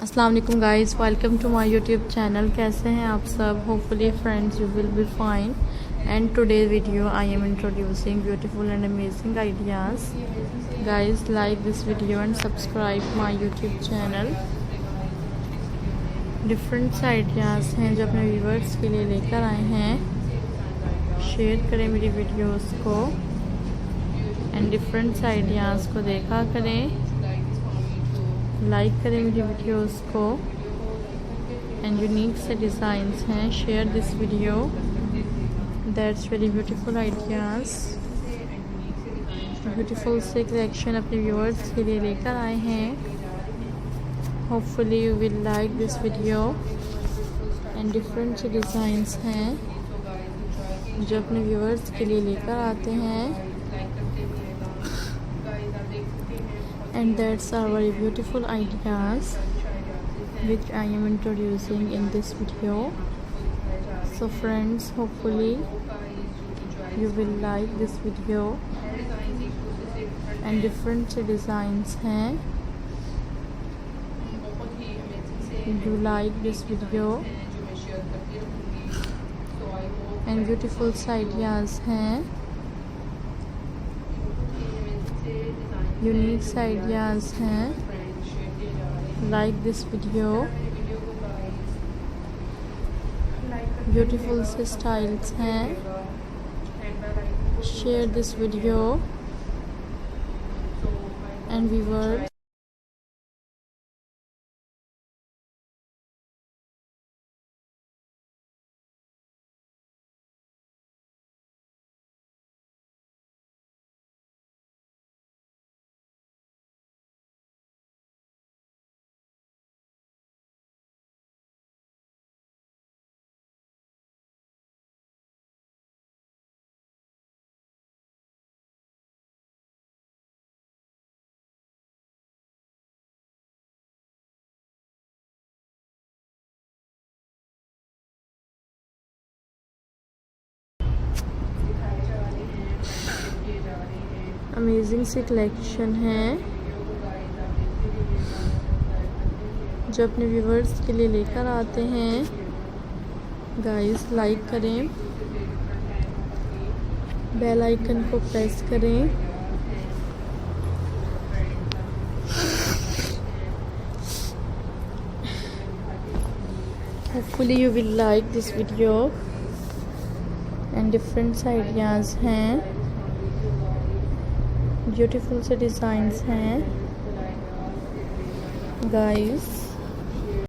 अस्सलाम वालेकुम guys, welcome to my YouTube channel. कैसे हैं आप सब? Hopefully friends you will be fine and today video I am introducing beautiful and amazing ideas. Guys like this video and subscribe my YouTube channel. Different ideas हैं जो अपने viewers के लिए लेकर आए हैं। शेयर करें मेरी वीडियोस को एंड डिफरेंट आइडियाज़ को देखा करें, लाइक करें मेरी वीडियोस को एंड यूनिक से डिज़ाइंस हैं। Share this video, that's very beautiful ideas. Beautiful से कलेक्शन अपने व्यूअर्स के लिए लेकर आए हैं। Hopefully you will like this video and different से डिज़ाइंस हैं जो अपने व्यूअर्स के लिए लेकर आते हैं। And that's our very beautiful ideas which I am introducing in this video. So friends, hopefully you will like this video and different designs हैं। You like this video and beautiful ideas हैं, unique ideas हैं। Like this video, beautiful से styles हैं। Share this video and viewers amazing सी collection है जो अपने viewers के लिए लेकर आते हैं। गाइस लाइक करें, बेल आइकन को प्रेस करें। Hopefully you will like this video and different ideas हैं, ब्यूटीफुल से डिज़ाइंस हैं। गाइस